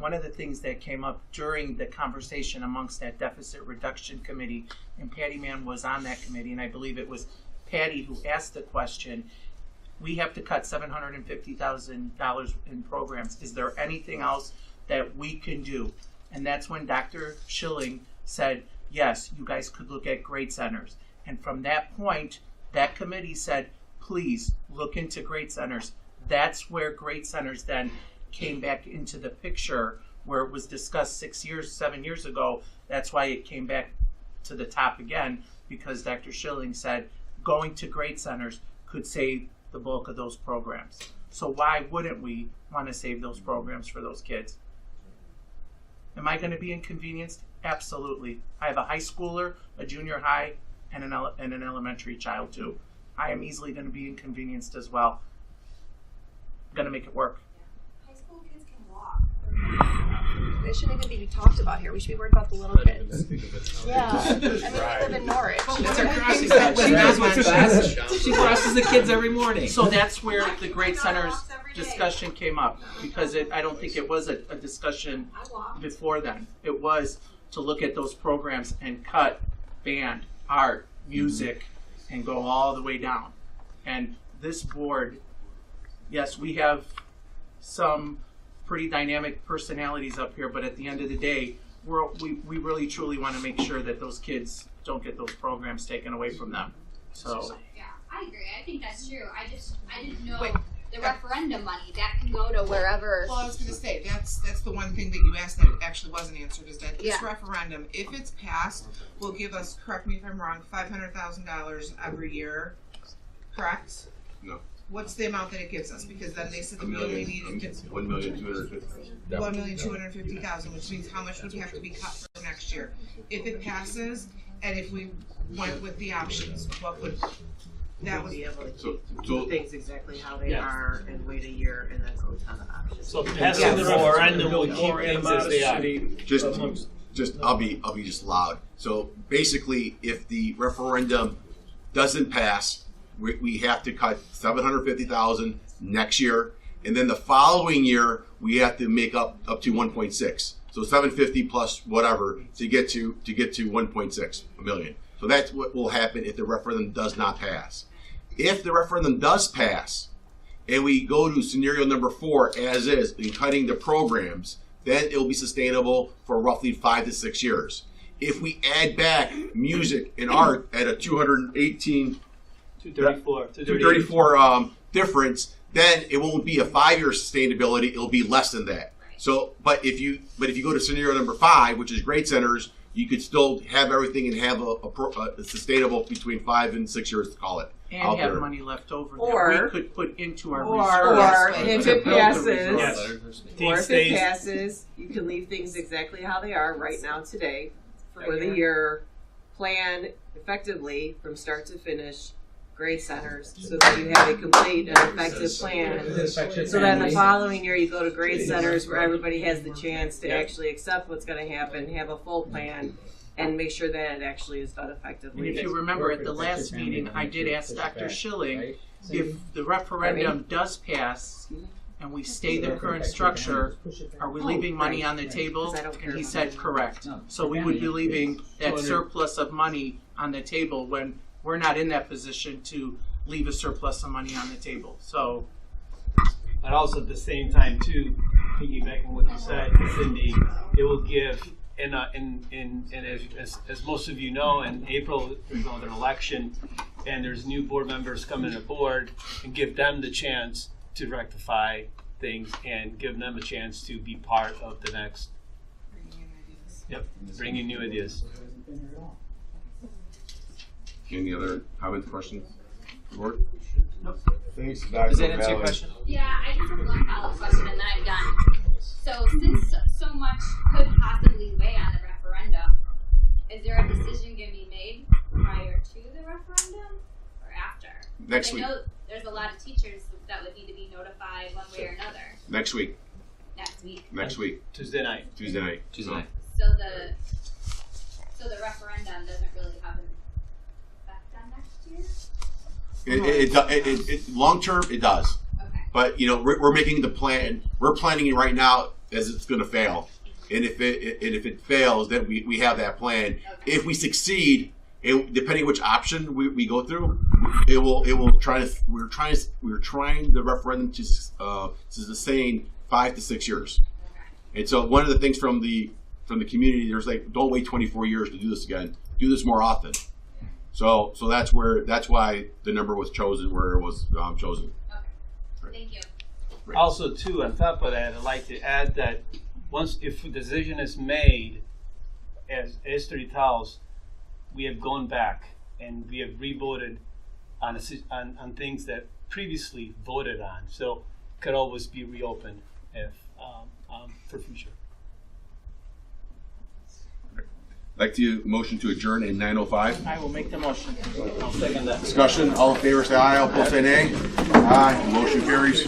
one of the things that came up during the conversation amongst that deficit reduction committee, and Patty Mann was on that committee, and I believe it was Patty who asked the question, we have to cut $750,000 in programs. Is there anything else that we can do? And that's when Dr. Schilling said, yes, you guys could look at grade centers. And from that point, that committee said, please look into grade centers. That's where grade centers then came back into the picture, where it was discussed 7 years ago. That's why it came back to the top again, because Dr. Schilling said going to grade centers could save the bulk of those programs. So why wouldn't we want to save those programs for those kids? Am I going to be inconvenienced? Absolutely. I have a high schooler, a junior high, and an elementary child too. I am easily going to be inconvenienced as well. I'm going to make it work. High school kids can walk. They shouldn't even be talked about here. We should be worried about the little kids. Yeah. I mean, we live in Norwich. She crosses the kids every morning. So that's where the grade centers discussion came up, because I don't think it was a discussion before then. It was to look at those programs and cut band, art, music, and go all the way down. And this board, yes, we have some pretty dynamic personalities up here, but at the end of the day, we really truly want to make sure that those kids don't get those programs taken away from them. So yeah, I agree. I think that's true. I didn't know the referendum money that can go to wherever. Well, I was going to say that's the one thing that you asked that actually wasn't answered, is that this referendum, if it's passed, will give us, correct me if I'm wrong, $500,000 every year, correct? No. What's the amount that it gives us? Because then they said that we only needed $1,250,000, which means how much would have to be cut for next year? If it passes, and if we went with the options, what would that be able to do things exactly how they are and wait a year and then go to the options. So passing the referendum will keep things as they are. Just I'll be just loud. So basically, if the referendum doesn't pass, we have to cut $750,000 next year, and then the following year we have to make up to 1.6. So 750 plus whatever to get to 1.6 million. So that's what will happen if the referendum does not pass. If the referendum does pass, and we go to scenario number 4 as is, in cutting the programs, then it will be sustainable for roughly 5 to 6 years. If we add back music and art at a 234 difference, then it won't be a 5-year sustainability. It'll be less than that. So, but if you go to scenario number 5, which is grade centers, you could still have everything and have a sustainable between 5 and 6 years, to call it. And have money left over or that we could put into our reserves. Or if it passes, you can leave things exactly how they are right now today for the year. Plan effectively from start to finish grade centers so that you have a complete and effective plan. So then the following year you go to grade centers where everybody has the chance to actually accept what's going to happen, have a full plan, and make sure that it actually is done effectively. And if you remember at the last meeting, I did ask Dr. Schilling if the referendum does pass and we stay the current structure, are we leaving money on the table? And he said correct. So we would be leaving that surplus of money on the table when we're not in that position to leave a surplus of money on the table. So, but also at the same time too, piggybacking what you said, Cindy, it will give, and as most of you know, in April there's another election, and there's new board members coming aboard, and give them the chance to rectify things and give them a chance to be part of the next. Bring in new ideas. Any other comments, questions? Board? Nope. Does that answer your question? Yeah, I just have one follow-up question and then I'm done. So since so much could possibly weigh on the referendum, is there a decision going to be made prior to the referendum or after? Next week. I know there's a lot of teachers that would need to be notified one way or another. Next week. Next week. Tuesday night. So the referendum doesn't really have an effect on next year? It long term it does. Okay. But we're making the plan. We're planning right now as it's going to fail. And if it fails, then we have that plan. If we succeed, depending which option we go through, we're trying the referendum to sustain 5 to 6 years. And so one of the things from the community, there's like, don't wait 24 years to do this again. Do this more often. So that's why the number was chosen where it was chosen. Okay. Thank you. Right. Also, too, on top of that, I'd like to add that if a decision is made, as Esther tells, we have gone back and we have re-voted on things that previously voted on. So it could always be reopened if for future. I'd like to motion to adjourn at 9:05. I will make the motion. I'll second that. Discussion, all in favor say aye, all opposed say nay. Aye, motion carries.